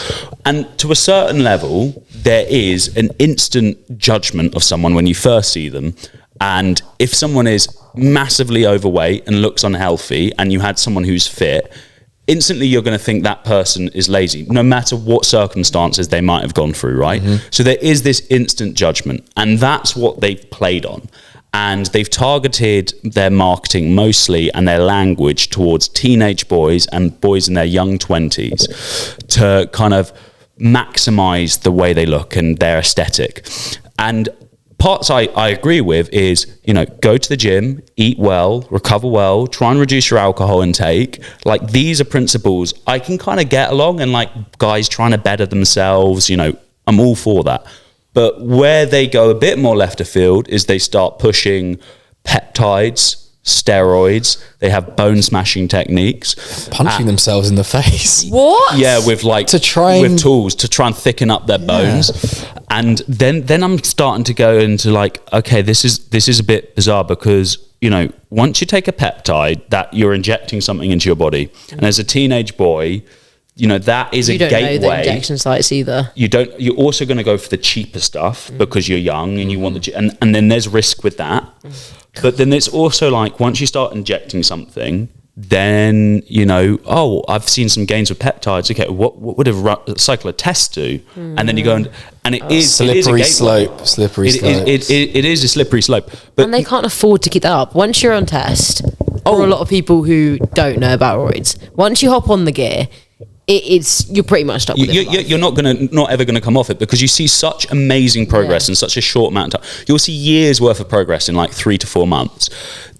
And to a certain level, there is an instant judgment of someone when you first see them. And if someone is massively overweight and looks unhealthy and you had someone who's fit, instantly you're going to think that person is lazy, no matter what circumstances they might have gone through, right? Mm-hmm. So there is this instant judgment, and that's what they've played on. And they've targeted their marketing mostly and their language towards teenage boys and boys in their young 20s to kind of maximize the way they look and their aesthetic. And parts I agree with is, go to the gym, eat well, recover well, try and reduce your alcohol intake. Like, these are principles I can kind of get along, and like guys trying to better themselves, I'm all for that. But where they go a bit more left of field is they start pushing peptides, steroids. They have bone smashing techniques, punching themselves in the face. What? Yeah, with like with tools to try and thicken up their bones. And then I'm starting to go into like, okay, this is a bit bizarre because once you take a peptide, that you're injecting something into your body, and as a teenage boy, that is a gateway. You don't know the injection sites either. You're also going to go for the cheaper stuff because you're young and you want and then there's risk with that. But then it's also like, once you start injecting something, then I've seen some gains with peptides. Okay, what would a cycle of tests do? And then you go and it is slippery it is slope. Slippery slope. It is a slippery slope. But and they can't afford to keep that up. Once you're on test, for a lot of people who don't know about roids, once you hop on the gear, you're pretty much stuck with it. You're not ever gonna come off it because you see such amazing progress in such a short amount of time. You'll see years worth of progress in like 3 to 4 months.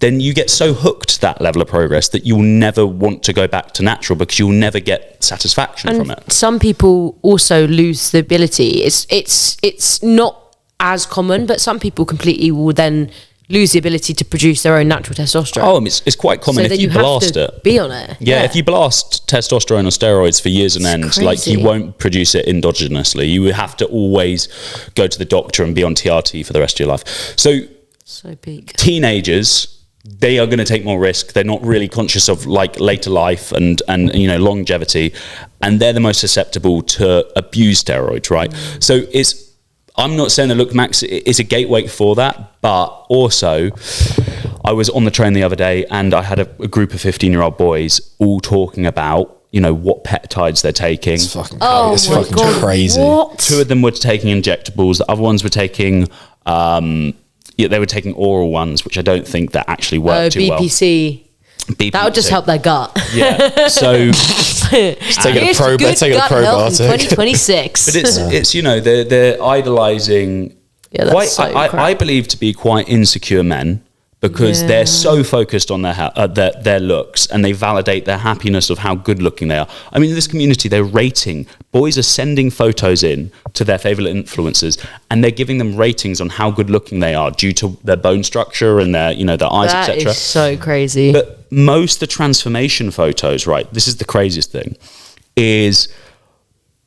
Then you get so hooked to that level of progress that you'll never want to go back to natural because you'll never get satisfaction from it. Some people also lose the ability. It's not as common, but some people completely will then lose the ability to produce their own natural testosterone. Oh, it's quite common if you blast it. Be on it. Yeah, if you blast testosterone or steroids for years and ends, like, you won't produce it endogenously. You would have to always go to the doctor and be on TRT for the rest of your life. So peak. Teenagers, they are going to take more risk. They're not really conscious of like later life and longevity, and they're the most susceptible to abuse steroids, right? So I'm not saying that Look Max is a gateway for that, but also I I was on the train the other day and I had a group of 15-year-old boys all talking about, what peptides they're taking. It's fucking, crazy. What? 2 of them were taking injectables. The other ones were taking, they were taking oral ones, which I don't think that actually worked too well. BPC. That would just help their gut. Yeah. So taking a probiotic in 2026. But it's they're idolizing. Yeah, that's I believe to be quite insecure men, because they're so focused on their looks, and they validate their happiness of how good looking they are. I mean, in this community, they're rating. Boys are sending photos in to their favorite influencers, and they're giving them ratings on how good looking they are due to their bone structure and their eyes, etc. That is so crazy. But most the transformation photos, right? This is the craziest thing, is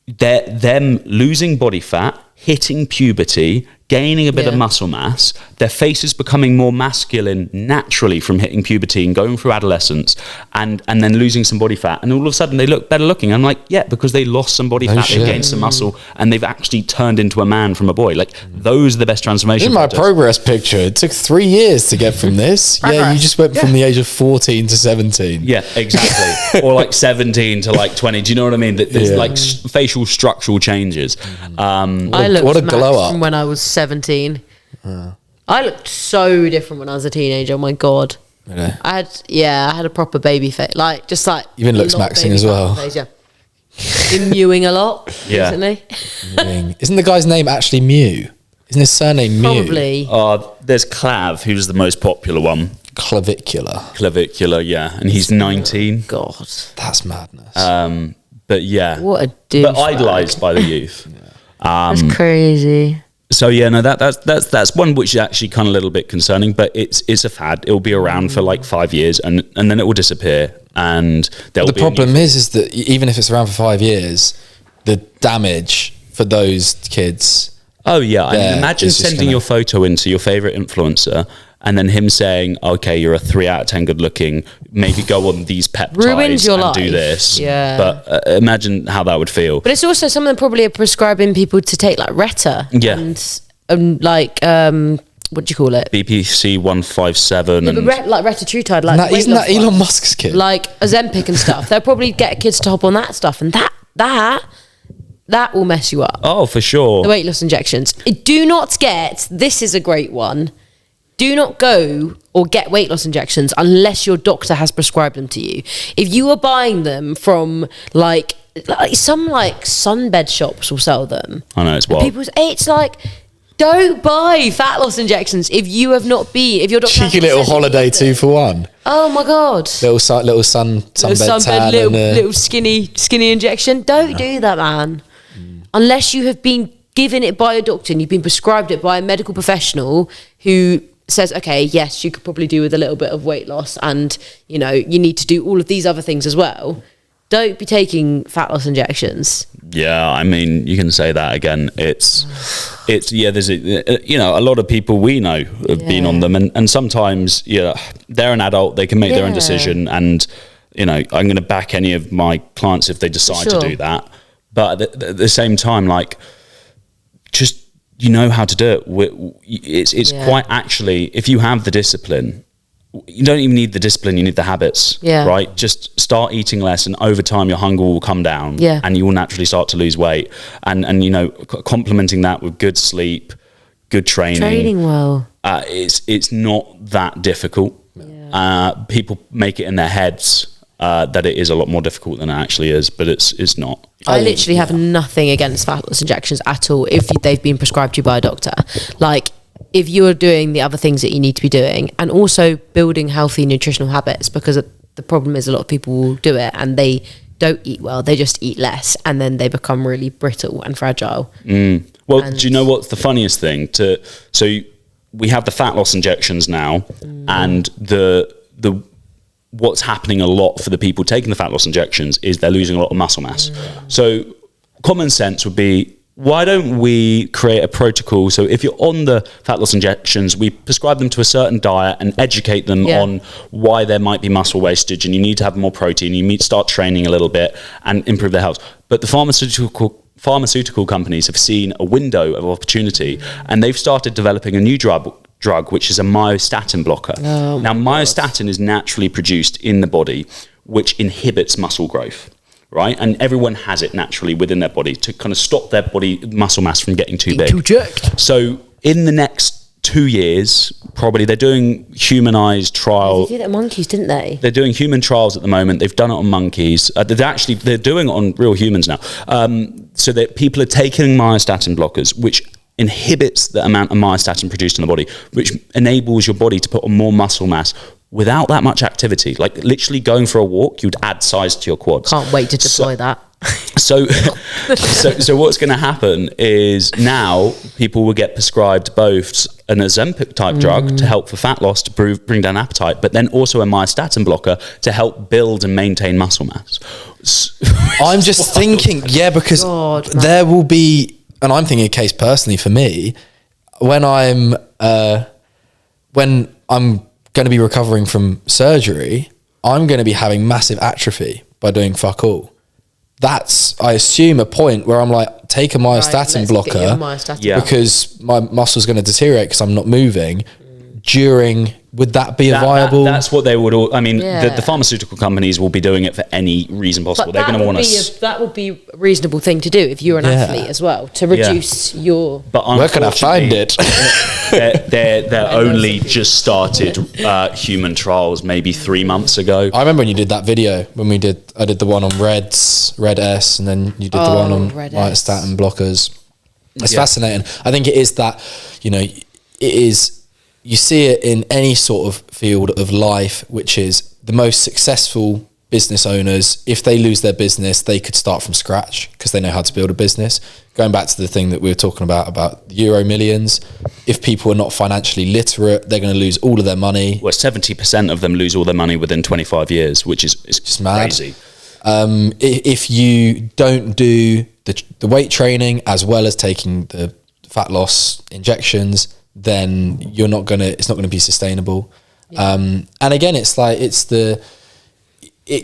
them losing body fat, hitting puberty, gaining a bit of muscle mass, their faces becoming more masculine naturally from hitting puberty and going through adolescence, and then losing some body fat, and all of a sudden they look better looking. I'm like, yeah, because they lost some body fat, they gained some muscle, and they've actually turned into a man from a boy. Like, those are the best transformation. In my progress picture, it took 3 years to get from this. Yeah, you just went from the age of 14 to 17. Yeah, exactly. Or like 17 to like 20. Do you know what I mean? There's like facial structural changes. I looked what a glow up from when I was 17. I looked so different when I was a teenager. Oh my god. Really? I had a proper baby face. Like, just like even looks maxing as well. Face, been mewing a lot recently. Isn't the guy's name actually Mew? Isn't his surname Mew? Probably. There's Clav, who's the most popular one. Clavicular, yeah, and he's 19. God, that's madness. But yeah, what a douchebag. But idolized by the youth. That's crazy. So yeah, no, that's one which is actually kind of a little bit concerning, but it's a fad. It will be around for like 5 years, and then it will disappear. And the problem is that even if it's around for 5 years, the damage for those kids. Oh yeah, I mean, imagine sending your photo into your favorite influencer, and then him saying, "Okay, you're a 3 out of 10 good looking. Maybe go on these peptides Ruins your and life. Do this." Yeah. But imagine how that would feel. But it's also some of them probably are prescribing people to take like Retta. Yeah. And like what do you call it? BPC 157 and like retatrutide, like isn't that Elon Musk's kid? Like Ozempic and stuff. They'll probably get kids to hop on that stuff, and that will mess you up. Oh, for sure. The weight loss injections. Do not get. This is a great one. Do not go or get weight loss injections unless your doctor has prescribed them to you. If you are buying them from like some like sunbed shops will sell them. I know, it's wild. It's like, don't buy fat loss injections if you have not been. If your doctor cheeky little holiday 2 for 1. Oh my god! Little sunbed tan, little skinny injection. Don't do that, man. Unless you have been given it by a doctor and you've been prescribed it by a medical professional who says, okay, yes, you could probably do with a little bit of weight loss, and you need to do all of these other things as well. Don't be taking fat loss injections. Yeah, I mean, you can say that again. It's there's a lot of people we know have been on them, and sometimes they're an adult, they can make their own decision, and I'm going to back any of my clients if they decide to do that. But at the same time, like, just how to do it. It's quite actually, if you have the discipline, you don't even need the discipline, you need the habits, right? Just start eating less, and over time your hunger will come down, and you will naturally start to lose weight, and complementing that with good sleep, good training well. It's not that difficult. People make it in their heads that it is a lot more difficult than it actually is, but it's not. I literally have nothing against fat loss injections at all if they've been prescribed to you by a doctor. Like, if you're doing the other things that you need to be doing, and also building healthy nutritional habits, because the problem is a lot of people will do it and they don't eat well, they just eat less, and then they become really brittle and fragile. Well, do you know what's the funniest thing? So we have the fat loss injections now, and the what's happening a lot for the people taking the fat loss injections is they're losing a lot of muscle mass. So common sense would be, why don't we create a protocol? So if you're on the fat loss injections, we prescribe them to a certain diet and educate them on why there might be muscle wastage, and you need to have more protein, you need to start training a little bit and improve their health. But the pharmaceutical companies have seen a window of opportunity, and they've started developing a new drug drug, which is a myostatin blocker. Now, myostatin is naturally produced in the body, which inhibits muscle growth, right? And everyone has it naturally within their body to kind of stop their body muscle mass from getting too big. Too jerked. So in the next 2 years, probably, they're doing humanized trial. They did it on monkeys, didn't they? They're doing human trials at the moment. They've done it on monkeys. They're doing it on real humans now. So that people are taking myostatin blockers, which inhibits the amount of myostatin produced in the body, which enables your body to put on more muscle mass without that much activity. Like literally going for a walk, you'd add size to your quads. Can't wait to deploy that. So what's going to happen is now people will get prescribed both an Ozempic type drug to help for fat loss, to bring down appetite, but then also a myostatin blocker to help build and maintain muscle mass. I'm just thinking, because there will be, and I'm thinking a case personally for me, when I'm going to be recovering from surgery, I'm going to be having massive atrophy by doing fuck all. That's, I assume, a point where I'm like, take a myostatin blocker because my muscle's going to deteriorate because I'm not moving. Would that be a viable? That's what they would all, I mean, the pharmaceutical companies will be doing it for any reason possible. They're going to want to. That would be a reasonable thing to do if you're an athlete as well, to reduce your. But where can I find it? they're only just started human trials maybe 3 months ago. I remember when you did that video when I did the one on Red S, and then you did the one on myostatin blockers. It's fascinating. I think it is that, it is. You see it in any sort of field of life, which is the most successful business owners. If they lose their business, they could start from scratch because they know how to build a business. Going back to the thing that we were talking about Euro Millions, if people are not financially literate, they're going to lose all of their money. Well, 70% of them lose all their money within 25 years, which is just crazy. If you don't do the weight training as well as taking the fat loss injections, then it's not going to be sustainable. And again, it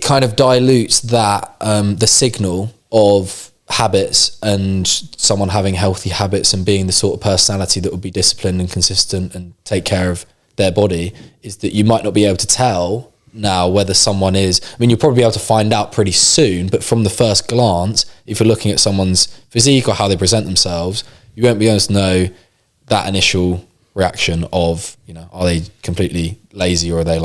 kind of dilutes that, the signal of habits and someone having healthy habits and being the sort of personality that would be disciplined and consistent and take care of their body, is that you might not be able to tell now whether someone is, you'll probably be able to find out pretty soon, but from the first glance, if you're looking at someone's physique or how they present themselves, you won't be able to know that initial reaction of, are they completely lazy or are they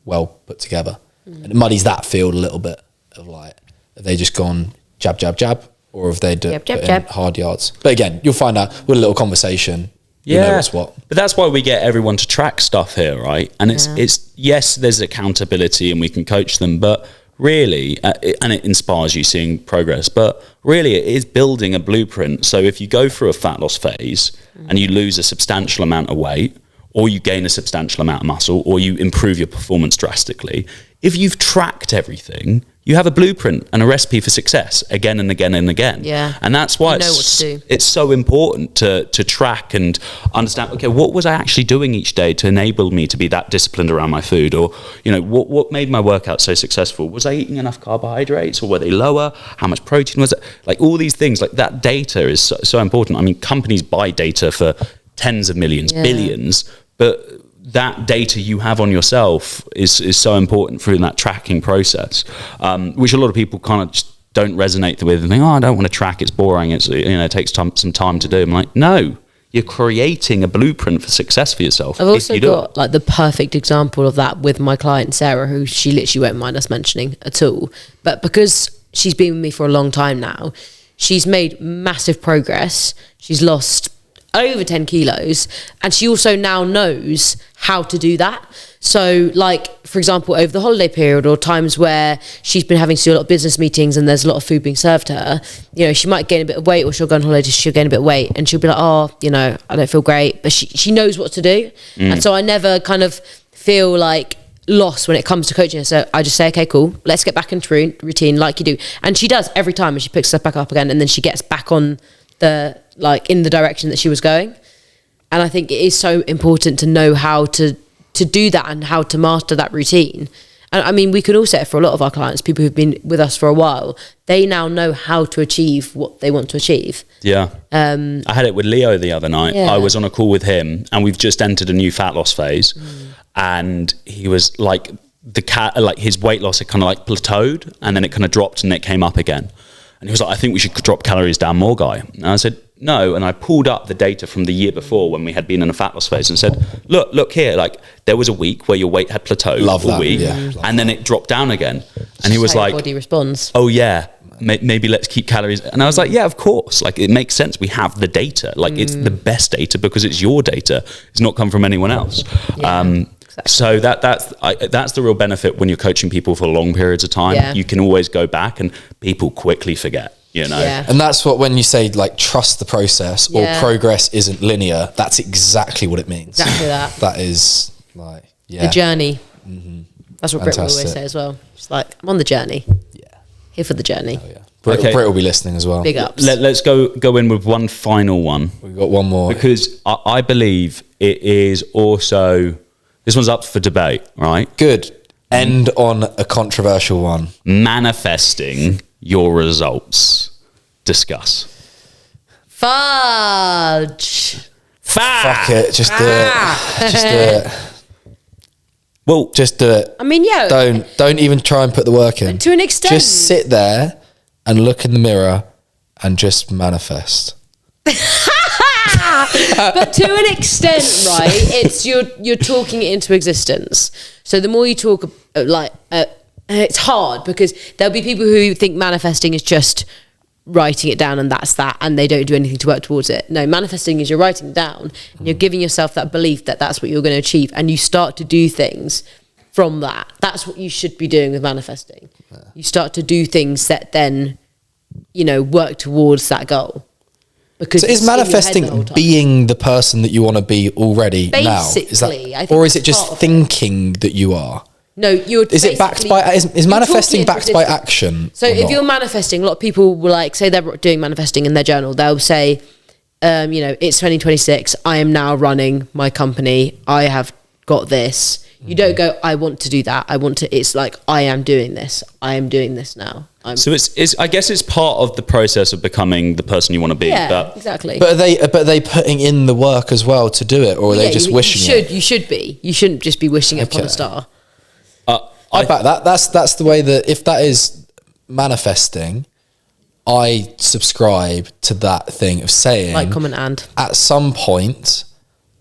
well put together? And it muddies that field a little bit of have they just gone jab, jab, jab, or have they put in hard yards? But again, you'll find out with a little conversation. You know what's what. But that's why we get everyone to track stuff here, right? And it's yes, there's accountability and we can coach them, but really, and it inspires you seeing progress, but really it is building a blueprint. So if you go through a fat loss phase and you lose a substantial amount of weight, or you gain a substantial amount of muscle, or you improve your performance drastically, if you've tracked everything, you have a blueprint and a recipe for success again and again and again. Yeah. And that's why it's so important to track and understand, okay, what was I actually doing each day to enable me to be that disciplined around my food? Or, what made my workout so successful? Was I eating enough carbohydrates, or were they lower? How much protein was it? All these things, that data is so important. Companies buy data for tens of millions, billions, but that data you have on yourself is so important through that tracking process, which a lot of people kind of just don't resonate with and think, I don't want to track, it's boring, it takes some time to do. I'm like, no, you're creating a blueprint for success for yourself. I've also got the perfect example of that with my client Sarah, who she literally won't mind us mentioning at all, but because she's been with me for a long time now, she's made massive progress. She's lost over 10 kilos, and she also now knows how to do that. So for example, over the holiday period or times where she's been having to do a lot of business meetings and there's a lot of food being served to her, she might gain a bit of weight, or she'll go on holiday, she'll gain a bit of weight, and she'll be like, I don't feel great, but she knows what to do. And so I never kind of feel lost when it comes to coaching her. So I just say, okay, cool, let's get back into routine like you do. And she does every time, and she picks herself back up again, and then she gets back on the in the direction that she was going. And I think it is so important to know how to do that and how to master that routine. And I mean, we can all say it for a lot of our clients, people who've been with us for a while, they now know how to achieve what they want to achieve. Yeah. I had it with Leo the other night. Yeah. I was on a call with him and we've just entered a new fat loss phase. And he was like, his weight loss had kind of like plateaued and then it kind of dropped and it came up again. And he was like, I think we should drop calories down more, Guy. And I said, no. And I pulled up the data from the year before when we had been in a fat loss phase and said, look here, like there was a week where your weight had plateaued for a week and then it dropped down again. And he was like, body responds. Oh yeah, maybe let's keep calories. And I was like, yeah, of course. Like it makes sense. We have the data. Like it's the best data because it's your data. It's not come from anyone else. Yeah. So that's the real benefit when you're coaching people for long periods of time. Yeah. You can always go back and people quickly forget, you know. Yeah. And that's what, when you say like trust the process or Yeah. progress isn't linear, that's exactly what it means. Exactly that. That is like, The journey. That's what Britt will always Fantastic. say as well. It's like, I'm on the journey. Yeah. Here for the journey. Oh, yeah. Britt will be listening as well. Big ups. Let's go in with one final one. We've got one more. Because I believe it is also, this one's up for debate, right? Good. End on a controversial one. Manifesting your results. Discuss. Fudge. Fuck it. Just do it. Just do it. Well, Just do it. I mean, yeah. Don't even try and put the work in. To an extent. Just sit there and look in the mirror and just manifest. But to an extent, right? It's you're talking it into existence. So the more you talk, it's hard because there'll be people who think manifesting is just writing it down and that's that, and they don't do anything to work towards it. No, manifesting is you're writing it down and you're giving yourself that belief that that's what you're going to achieve, and you start to do things from that. That's what you should be doing with manifesting. You start to do things that then, work towards that goal. Because So is manifesting being the person that you want to be already now? Basically, I think or is it that's just part of it. thinking that you are? No, you're. Is it backed by? Is manifesting backed by action? So if you're manifesting, a lot of people will say they're doing manifesting in their journal. They'll say, it's 2026. I am now running my company. I have got this. You don't go, I want to do that. I want to. It's like, I am doing this. I am doing this now. so it's. I guess it's part of the process of becoming the person you want to be. Yeah, but exactly. But are they putting in the work as well to do it, or are they just wishing it? You should be. You shouldn't just be wishing it upon a star. I back that. That's the way that, if that is manifesting, I subscribe to that thing of saying, Like, comment and. at some point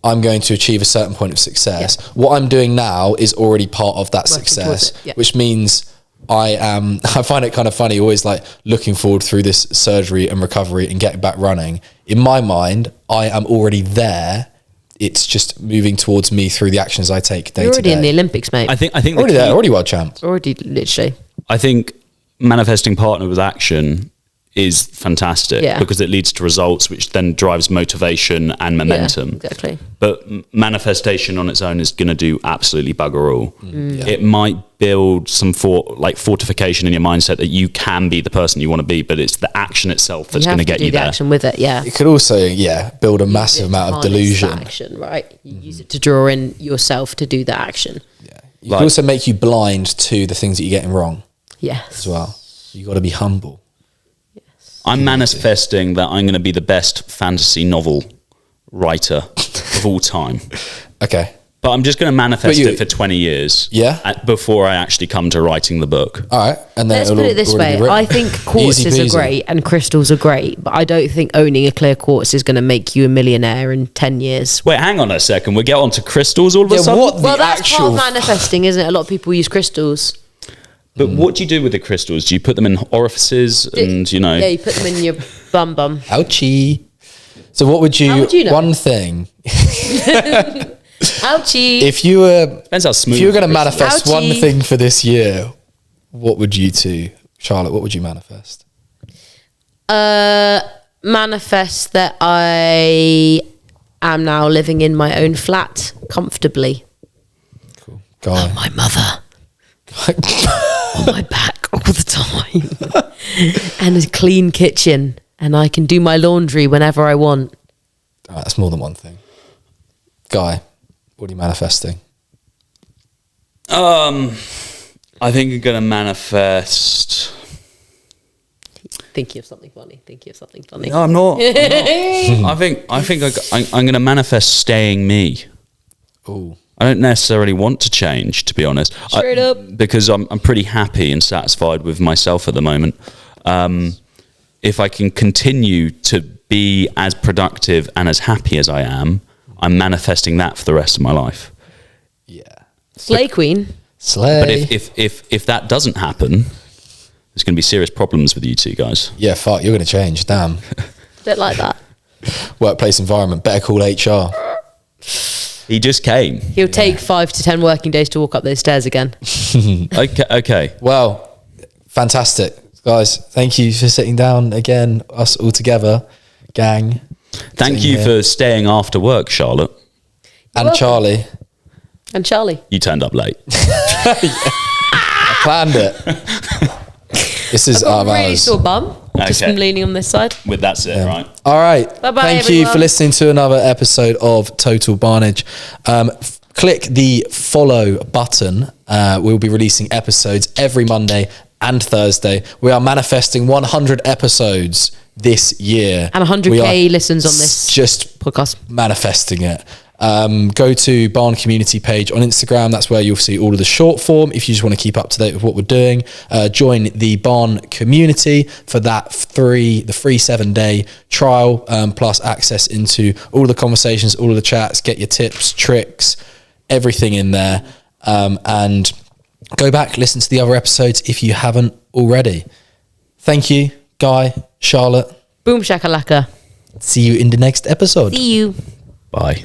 I'm going to achieve a certain point of success. What I'm doing now is already part of that Working success, towards it, yeah. which means I find it kind of funny, always like looking forward through this surgery and recovery and getting back running. In my mind, I am already there. It's just moving towards me through the actions I take day to day. You're already in the Olympics, mate. I think already there, already world champ. Already, literally. I think manifesting partner with action is fantastic because it leads to results, which then drives motivation and momentum. Yeah, exactly. But manifestation on its own is going to do absolutely bugger all. It might build some fortification in your mindset that you can be the person you want to be, but it's the action itself that's going to get you the there. action with it, yeah. It could also, build a massive amount of Harness delusion. that action, right? You use it to draw in yourself to do that action. Yeah. It could also make you blind to the things that you're getting wrong Yes. as well. You got to be humble. I'm manifesting that I'm going to be the best fantasy novel writer of all time. Okay. But I'm just going to manifest it for 20 years. Yeah. Before I actually come to writing the book. All right. And then Let's put it this way. I think quartzes are great and crystals are great, but I don't think owning a clear quartz is going to make you a millionaire in 10 years. Wait, hang on a second. We'll get on to crystals all of a sudden? Well, that's part of manifesting, isn't it? A lot of people use crystals. But what do you do with the crystals? Do you put them in orifices and, Yeah, you put them in your bum. Ouchie. So what would you... How would you know? One thing. Ouchie. Depends how smooth. If you were going to manifest Ouchie. one thing for this year, what would you do? Charlotte, what would you manifest? Manifest that I am now living in my own flat comfortably. Cool. Guy. My mother. On my back all the time. And a clean kitchen. And I can do my laundry whenever I want. All right, that's more than one thing. Guy, what are you manifesting? I think I'm going to manifest. Thinking of something funny. No, I'm not. I think I'm going to manifest staying me. Ooh. I don't necessarily want to change, to be honest. Straight up. Because I'm pretty happy and satisfied with myself at the moment. If I can continue to be as productive and as happy as I am, I'm manifesting that for the rest of my life. Yeah. Slay Queen. Slay. But if that doesn't happen, there's going to be serious problems with you two guys. Yeah, fuck, you're going to change. Damn. Bit like that. Workplace environment. Better call HR. He just came. He'll take 5 to 10 working days to walk up those stairs again. Okay. Well, fantastic. Guys, thank you for sitting down again, us all together, gang. Thank you for staying after work, Charlotte. And welcome. Charlie. And Charlie. You turned up late. I planned it. This is I've got our a really hours. sore bum. Just Okay. from leaning on this side. With that's it, right? All right. Bye-bye, Thank you for everyone. listening to another episode of Total Barnage. Click the follow button. We'll be releasing episodes every Monday and Thursday. We are manifesting 100 episodes this year. And 100k listens on this Just podcast. manifesting it. Go to Barn Community page on Instagram. That's where you'll see all of the short form if you just want to keep up to date with what we're doing. Join the Barn Community for that the free 7-day trial, plus access into all of the conversations, all of the chats, get your tips, tricks, everything in there. And go back, listen to the other episodes if you haven't already. Thank you, Guy, Charlotte. Boom shakalaka. See you in the next episode. See you. Bye.